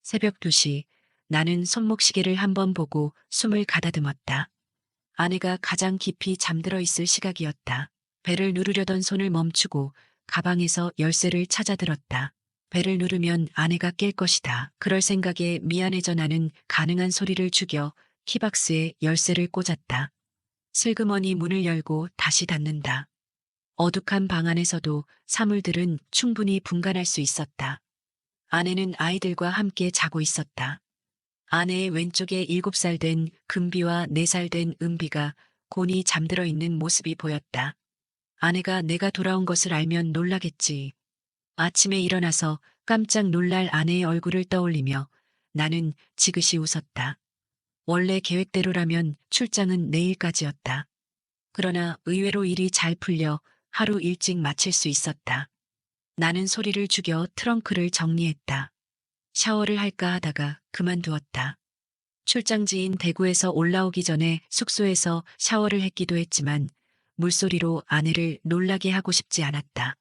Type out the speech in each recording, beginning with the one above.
새벽 2시 나는 손목시계를 한번 보고 숨을 가다듬었다. 아내가 가장 깊이 잠들어 있을 시각이었다. 배를 누르려던 손을 멈추고 가방에서 열쇠를 찾아들었다. 배를 누르면 아내가 깰 것이다. 그럴 생각에 미안해져 나는 가능한 소리를 죽여 키박스에 열쇠를 꽂았다. 슬그머니 문을 열고 다시 닫는다. 어둑한 방 안에서도 사물들은 충분히 분간할 수 있었다. 아내는 아이들과 함께 자고 있었다. 아내의 왼쪽에 7살 된 금비와 4살 된 은비가 곤히 잠들어 있는 모습이 보였다. 아내가 내가 돌아온 것을 알면 놀라겠지. 아침에 일어나서 깜짝 놀랄 아내의 얼굴을 떠올리며 나는 지그시 웃었다. 원래 계획대로라면 출장은 내일까지였다. 그러나 의외로 일이 잘 풀려 하루 일찍 마칠 수 있었다. 나는 소리를 죽여 트렁크를 정리했다. 샤워를 할까 하다가 그만두었다. 출장지인 대구에서 올라오기 전에 숙소에서 샤워를 했기도 했지만 물소리로 아내를 놀라게 하고 싶지 않았다.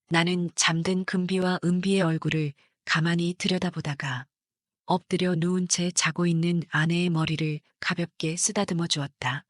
나는 잠든 금비와 은비의 얼굴을 가만히 들여다보다가 엎드려 누운 채 자고 있는 아내의 머리를 가볍게 쓰다듬어 주었다.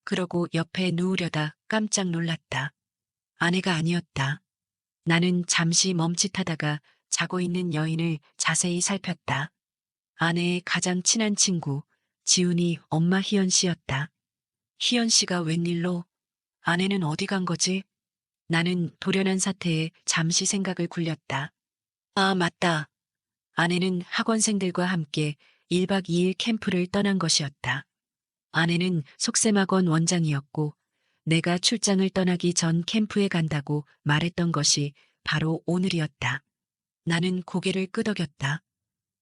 그러고 옆에 누우려다 깜짝 놀랐다. 아내가 아니었다. 나는 잠시 멈칫하다가 자고 있는 여인을 자세히 살폈다. 아내의 가장 친한 친구, 지훈이 엄마 희연 씨였다. 희연 씨가 웬일로? 아내는 어디 간 거지? 나는 돌연한 사태에 잠시 생각을 굴렸다. 아, 맞다. 아내는 학원생들과 함께 1박 2일 캠프를 떠난 것이었다. 아내는 속셈학원 원장이었고 내가 출장을 떠나기 전 캠프에 간다고 말했던 것이 바로 오늘이었다. 나는 고개를 끄덕였다.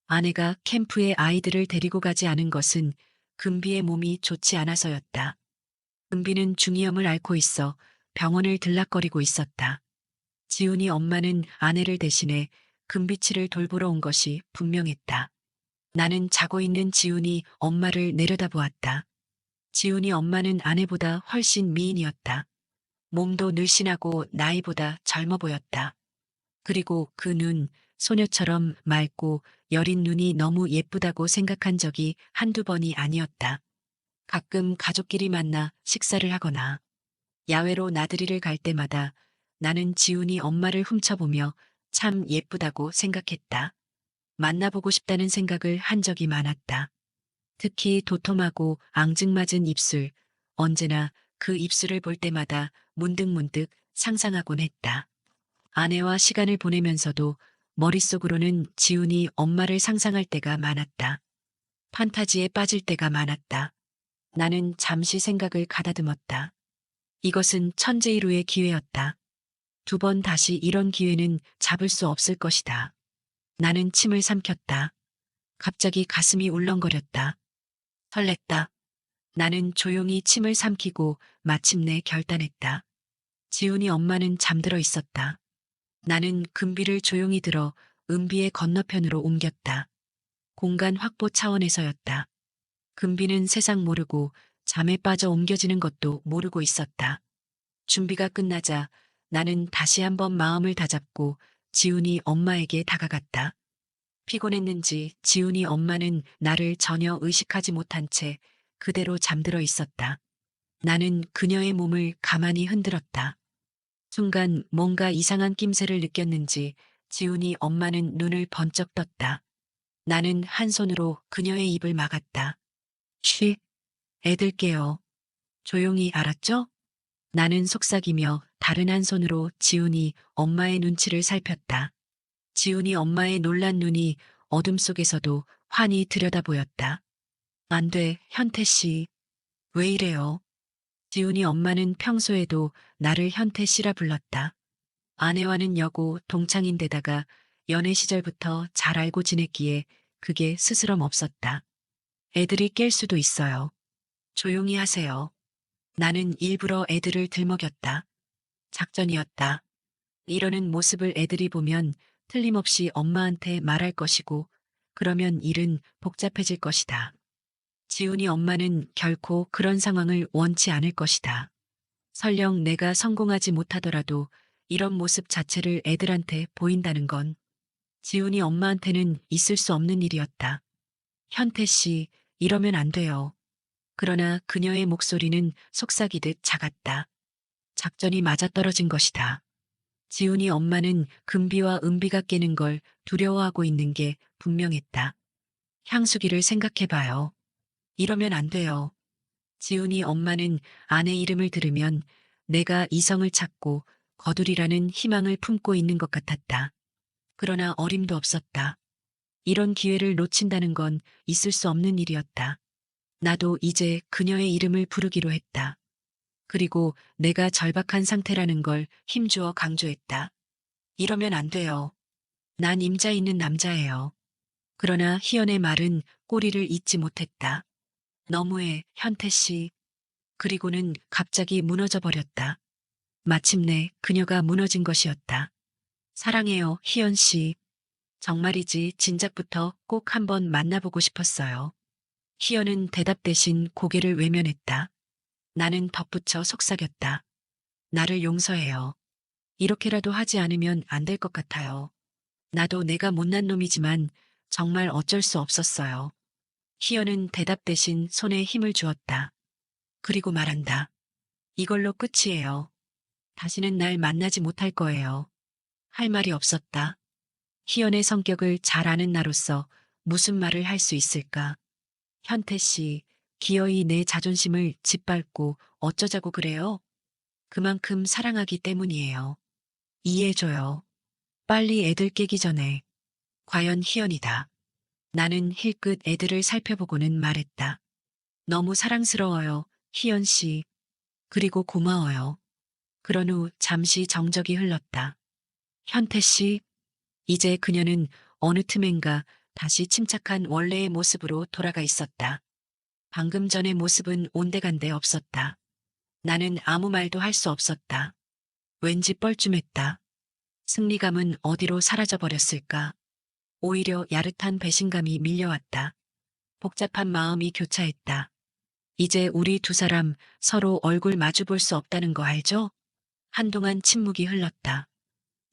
아내가 캠프에 아이들을 데리고 가지 않은 것은 금비의 몸이 좋지 않아서였다. 금비는 중이염을 앓고 있어 병원을 들락거리고 있었다. 지훈이 엄마는 아내를 대신해 금비치를 돌보러 온 것이 분명했다. 나는 자고 있는 지훈이 엄마를 내려다보았다. 지훈이 엄마는 아내보다 훨씬 미인이었다. 몸도 늘씬하고 나이보다 젊어 보였다. 그리고 그 눈, 소녀처럼 맑고 여린 눈이 너무 예쁘다고 생각한 적이 한두 번이 아니었다. 가끔 가족끼리 만나 식사를 하거나 야외로 나들이를 갈 때마다 나는 지훈이 엄마를 훔쳐보며 참 예쁘다고 생각했다. 만나보고 싶다는 생각을 한 적이 많았다. 특히 도톰하고 앙증맞은 입술, 언제나 그 입술을 볼 때마다 문득문득 상상하곤 했다. 아내와 시간을 보내면서도 머릿속으로는 지훈이 엄마를 상상할 때가 많았다. 판타지에 빠질 때가 많았다. 나는 잠시 생각을 가다듬었다. 이것은 천재일우의 기회였다. 2번 다시 이런 기회는 잡을 수 없을 것이다. 나는 침을 삼켰다. 갑자기 가슴이 울렁거렸다. 설렜다. 나는 조용히 침을 삼키고 마침내 결단했다. 지훈이 엄마는 잠들어 있었다. 나는 금비를 조용히 들어 은비의 건너편으로 옮겼다. 공간 확보 차원에서였다. 금비는 세상 모르고 잠에 빠져 옮겨지는 것도 모르고 있었다. 준비가 끝나자 나는 다시 한번 마음을 다잡고 지훈이 엄마에게 다가갔다. 피곤했는지 지훈이 엄마는 나를 전혀 의식하지 못한 채 그대로 잠들어 있었다. 나는 그녀의 몸을 가만히 흔들었다. 순간 뭔가 이상한 낌새를 느꼈는지 지훈이 엄마는 눈을 번쩍 떴다. 나는 한 손으로 그녀의 입을 막았다. 쉬, 애들 깨요. 조용히 알았죠? 나는 속삭이며 다른 한 손으로 지훈이 엄마의 눈치를 살폈다. 지훈이 엄마의 놀란 눈이 어둠 속에서도 환히 들여다보였다. 안 돼, 현태 씨. 왜 이래요? 지훈이 엄마는 평소에도 나를 현태 씨라 불렀다. 아내와는 여고 동창인데다가 연애 시절부터 잘 알고 지냈기에 그게 스스럼 없었다. 애들이 깰 수도 있어요. 조용히 하세요. 나는 일부러 애들을 들먹였다. 작전이었다. 이러는 모습을 애들이 보면 틀림없이 엄마한테 말할 것이고 그러면 일은 복잡해질 것이다. 지훈이 엄마는 결코 그런 상황을 원치 않을 것이다. 설령 내가 성공하지 못하더라도 이런 모습 자체를 애들한테 보인다는 건 지훈이 엄마한테는 있을 수 없는 일이었다. 현태 씨, 이러면 안 돼요. 그러나 그녀의 목소리는 속삭이듯 작았다. 작전이 맞아떨어진 것이다. 지훈이 엄마는 금비와 은비가 깨는 걸 두려워하고 있는 게 분명했다. 향수기를 생각해봐요. 이러면 안 돼요. 지훈이 엄마는 아내 이름을 들으면 내가 이성을 찾고 거두리라는 희망을 품고 있는 것 같았다. 그러나 어림도 없었다. 이런 기회를 놓친다는 건 있을 수 없는 일이었다. 나도 이제 그녀의 이름을 부르기로 했다. 그리고 내가 절박한 상태라는 걸 힘주어 강조했다. 이러면 안 돼요. 난 임자 있는 남자예요. 그러나 희연의 말은 꼬리를 잇지 못했다. 너무해, 현태 씨. 그리고는 갑자기 무너져 버렸다. 마침내 그녀가 무너진 것이었다. 사랑해요, 희연 씨. 정말이지 진작부터 꼭 한번 만나보고 싶었어요. 희연은 대답 대신 고개를 외면했다. 나는 덧붙여 속삭였다. 나를 용서해요. 이렇게라도 하지 않으면 안 될 것 같아요. 나도 내가 못난 놈이지만 정말 어쩔 수 없었어요. 희연은 대답 대신 손에 힘을 주었다. 그리고 말한다. 이걸로 끝이에요. 다시는 날 만나지 못할 거예요. 할 말이 없었다. 희연의 성격을 잘 아는 나로서 무슨 말을 할 수 있을까? 현태 씨, 기어이 내 자존심을 짓밟고 어쩌자고 그래요? 그만큼 사랑하기 때문이에요. 이해해줘요. 빨리 애들 깨기 전에. 과연 희연이다. 나는 힐끗 애들을 살펴보고는 말했다. 너무 사랑스러워요, 희연 씨. 그리고 고마워요. 그런 후 잠시 정적이 흘렀다. 현태 씨, 이제 그녀는 어느 틈엔가 다시 침착한 원래의 모습으로 돌아가 있었다. 방금 전의 모습은 온데간데 없었다. 나는 아무 말도 할 수 없었다. 왠지 뻘쭘했다. 승리감은 어디로 사라져버렸을까? 오히려 야릇한 배신감이 밀려왔다. 복잡한 마음이 교차했다. 이제 우리 두 사람 서로 얼굴 마주 볼 수 없다는 거 알죠? 한동안 침묵이 흘렀다.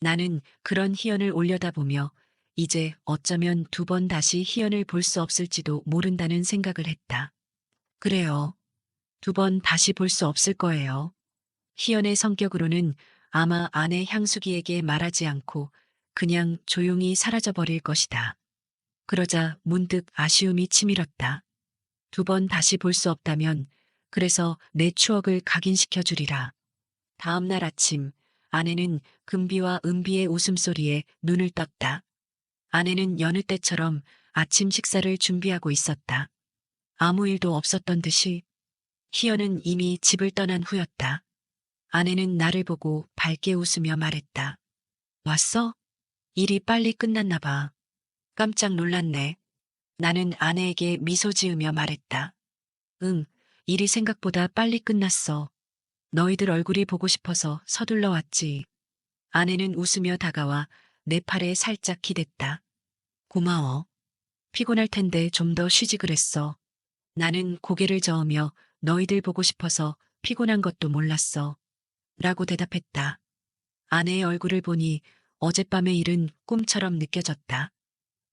나는 그런 희연을 올려다보며 이제 어쩌면 두 번 다시 희연을 볼 수 없을지도 모른다는 생각을 했다. 그래요. 두 번 다시 볼 수 없을 거예요. 희연의 성격으로는 아마 아내 향수기에게 말하지 않고 그냥 조용히 사라져버릴 것이다. 그러자 문득 아쉬움이 치밀었다. 두 번 다시 볼 수 없다면 그래서 내 추억을 각인시켜 주리라. 다음 날 아침 아내는 금비와 은비의 웃음소리에 눈을 떴다. 아내는 여느 때처럼 아침 식사를 준비하고 있었다. 아무 일도 없었던 듯이. 희연은 이미 집을 떠난 후였다. 아내는 나를 보고 밝게 웃으며 말했다. 왔어? 일이 빨리 끝났나 봐. 깜짝 놀랐네. 나는 아내에게 미소 지으며 말했다. 응, 일이 생각보다 빨리 끝났어. 너희들 얼굴이 보고 싶어서 서둘러 왔지. 아내는 웃으며 다가와 내 팔에 살짝 기댔다. 고마워. 피곤할 텐데 좀 더 쉬지 그랬어. 나는 고개를 저으며 너희들 보고 싶어서 피곤한 것도 몰랐어. 라고 대답했다. 아내의 얼굴을 보니 어젯밤의 일은 꿈처럼 느껴졌다.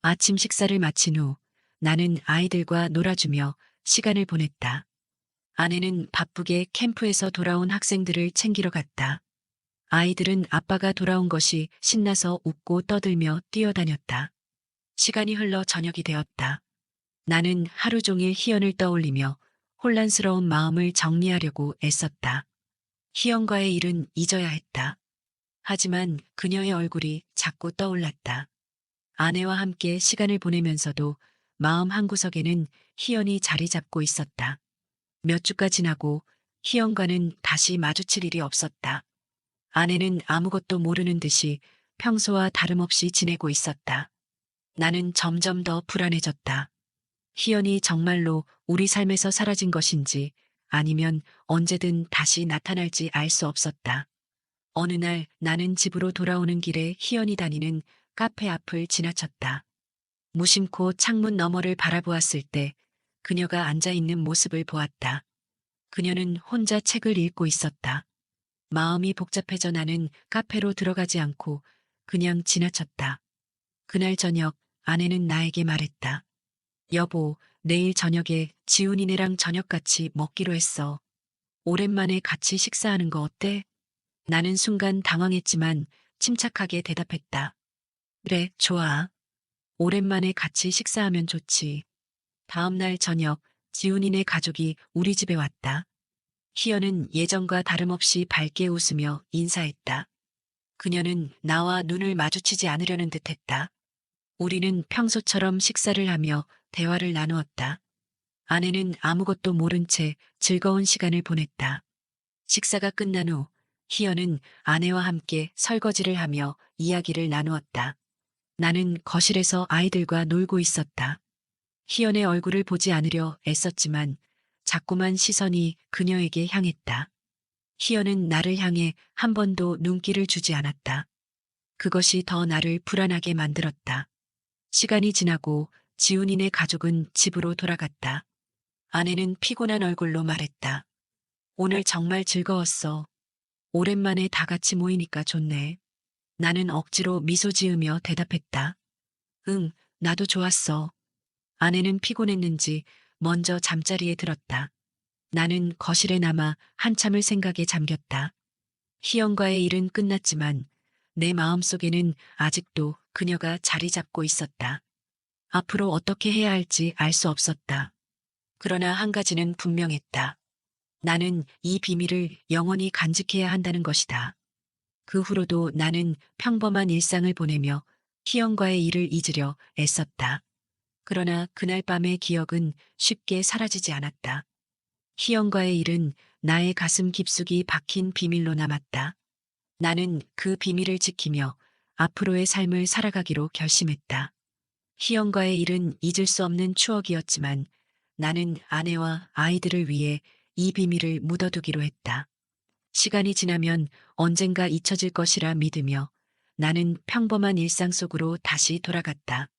아침 식사를 마친 후 나는 아이들과 놀아주며 시간을 보냈다. 아내는 바쁘게 캠프에서 돌아온 학생들을 챙기러 갔다. 아이들은 아빠가 돌아온 것이 신나서 웃고 떠들며 뛰어다녔다. 시간이 흘러 저녁이 되었다. 나는 하루 종일 희연을 떠올리며 혼란스러운 마음을 정리하려고 애썼다. 희연과의 일은 잊어야 했다. 하지만 그녀의 얼굴이 자꾸 떠올랐다. 아내와 함께 시간을 보내면서도 마음 한구석에는 희연이 자리 잡고 있었다. 몇 주가 지나고 희연과는 다시 마주칠 일이 없었다. 아내는 아무것도 모르는 듯이 평소와 다름없이 지내고 있었다. 나는 점점 더 불안해졌다. 희연이 정말로 우리 삶에서 사라진 것인지 아니면 언제든 다시 나타날지 알 수 없었다. 어느 날 나는 집으로 돌아오는 길에 희연이 다니는 카페 앞을 지나쳤다. 무심코 창문 너머를 바라보았을 때 그녀가 앉아 있는 모습을 보았다. 그녀는 혼자 책을 읽고 있었다. 마음이 복잡해져 나는 카페로 들어가지 않고 그냥 지나쳤다. 그날 저녁 아내는 나에게 말했다. 여보, 내일 저녁에 지훈이네랑 저녁 같이 먹기로 했어. 오랜만에 같이 식사하는 거 어때? 나는 순간 당황했지만 침착하게 대답했다. 그래, 좋아. 오랜만에 같이 식사하면 좋지. 다음 날 저녁, 지훈이네 가족이 우리 집에 왔다. 희연은 예전과 다름없이 밝게 웃으며 인사했다. 그녀는 나와 눈을 마주치지 않으려는 듯 했다. 우리는 평소처럼 식사를 하며 대화를 나누었다. 아내는 아무것도 모른 채 즐거운 시간을 보냈다. 식사가 끝난 후 희연은 아내와 함께 설거지를 하며 이야기를 나누었다. 나는 거실에서 아이들과 놀고 있었다. 희연의 얼굴을 보지 않으려 애썼지만 자꾸만 시선이 그녀에게 향했다. 희연은 나를 향해 한 번도 눈길을 주지 않았다. 그것이 더 나를 불안하게 만들었다. 시간이 지나고 지훈이네 가족은 집으로 돌아갔다. 아내는 피곤한 얼굴로 말했다. 오늘 정말 즐거웠어. 오랜만에 다 같이 모이니까 좋네. 나는 억지로 미소 지으며 대답했다. 응, 나도 좋았어. 아내는 피곤했는지 먼저 잠자리에 들었다. 나는 거실에 남아 한참을 생각에 잠겼다. 희영과의 일은 끝났지만 내 마음속에는 아직도 그녀가 자리 잡고 있었다. 앞으로 어떻게 해야 할지 알 수 없었다. 그러나 한 가지는 분명했다. 나는 이 비밀을 영원히 간직해야 한다는 것이다. 그 후로도 나는 평범한 일상을 보내며 희영과의 일을 잊으려 애썼다. 그러나 그날 밤의 기억은 쉽게 사라지지 않았다. 희영과의 일은 나의 가슴 깊숙이 박힌 비밀로 남았다. 나는 그 비밀을 지키며 앞으로의 삶을 살아가기로 결심했다. 희영과의 일은 잊을 수 없는 추억이었지만 나는 아내와 아이들을 위해 이 비밀을 묻어두기로 했다. 시간이 지나면 언젠가 잊혀질 것이라 믿으며 나는 평범한 일상 속으로 다시 돌아갔다.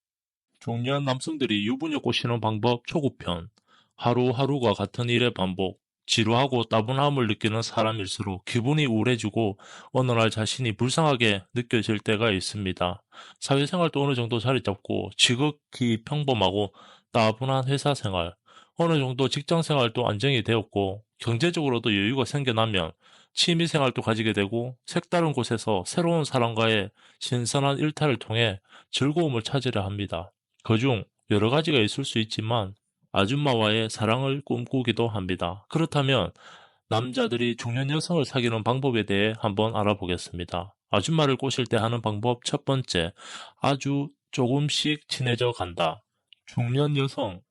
중년 남성들이 유부녀 꼬시는 방법 초급편. 하루하루가 같은 일의 반복. 지루하고 따분함을 느끼는 사람일수록 기분이 우울해지고 어느 날 자신이 불쌍하게 느껴질 때가 있습니다. 사회생활도 어느 정도 자리 잡고 지극히 평범하고 따분한 회사 생활, 어느 정도 직장 생활도 안정이 되었고 경제적으로도 여유가 생겨나면 취미 생활도 가지게 되고 색다른 곳에서 새로운 사람과의 신선한 일탈을 통해 즐거움을 찾으려 합니다. 그중 여러 가지가 있을 수 있지만 아줌마와의 사랑을 꿈꾸기도 합니다. 그렇다면 남자들이 중년 여성을 사귀는 방법에 대해 한번 알아보겠습니다. 아줌마를 꼬실 때 하는 방법 첫 번째, 아주 조금씩 친해져 간다. 중년 여성,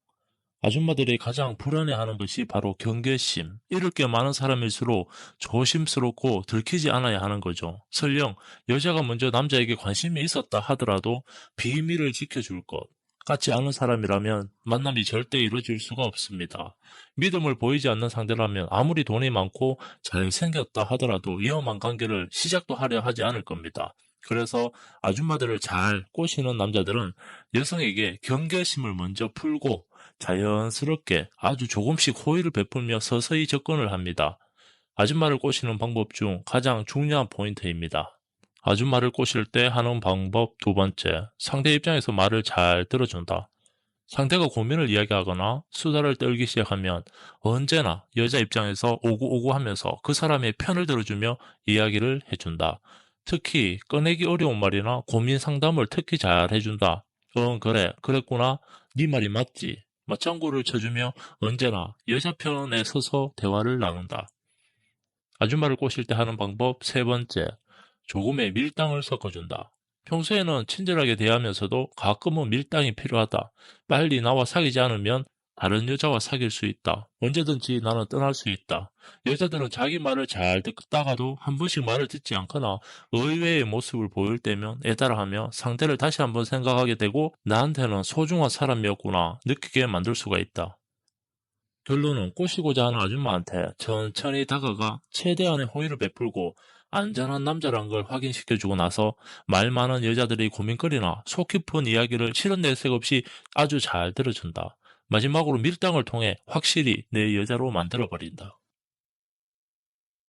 아줌마들이 가장 불안해하는 것이 바로 경계심. 잃을 게 많은 사람일수록 조심스럽고 들키지 않아야 하는 거죠. 설령 여자가 먼저 남자에게 관심이 있었다 하더라도 비밀을 지켜줄 것. 같지 않은 사람이라면 만남이 절대 이루어질 수가 없습니다. 믿음을 보이지 않는 상대라면 아무리 돈이 많고 잘생겼다 하더라도 위험한 관계를 시작도 하려 하지 않을 겁니다. 그래서 아줌마들을 잘 꼬시는 남자들은 여성에게 경계심을 먼저 풀고 자연스럽게 아주 조금씩 호의를 베풀며 서서히 접근을 합니다. 아줌마를 꼬시는 방법 중 가장 중요한 포인트입니다. 아줌마를 꼬실 때 하는 방법 두 번째, 상대 입장에서 말을 잘 들어준다. 상대가 고민을 이야기하거나 수다를 떨기 시작하면 언제나 여자 입장에서 오구오구 하면서 그 사람의 편을 들어주며 이야기를 해준다. 특히 꺼내기 어려운 말이나 고민 상담을 특히 잘 해준다. 응, 그래, 그랬구나. 네 말이 맞지. 맞장구를 쳐주며 언제나 여자 편에 서서 대화를 나눈다. 아줌마를 꼬실 때 하는 방법 세 번째, 조금의 밀당을 섞어준다. 평소에는 친절하게 대하면서도 가끔은 밀당이 필요하다. 빨리 나와 사귀지 않으면 다른 여자와 사귈 수 있다. 언제든지 나는 떠날 수 있다. 여자들은 자기 말을 잘 듣다가도 한 번씩 말을 듣지 않거나 의외의 모습을 보일 때면 애달아하며 상대를 다시 한번 생각하게 되고 나한테는 소중한 사람이었구나 느끼게 만들 수가 있다. 결론은 꼬시고자 하는 아줌마한테 천천히 다가가 최대한의 호의를 베풀고 안전한 남자란 걸 확인시켜주고 나서 말 많은 여자들의 고민거리나 속 깊은 이야기를 실은 내색 없이 아주 잘 들어준다. 마지막으로 밀당을 통해 확실히 내 여자로 만들어버린다.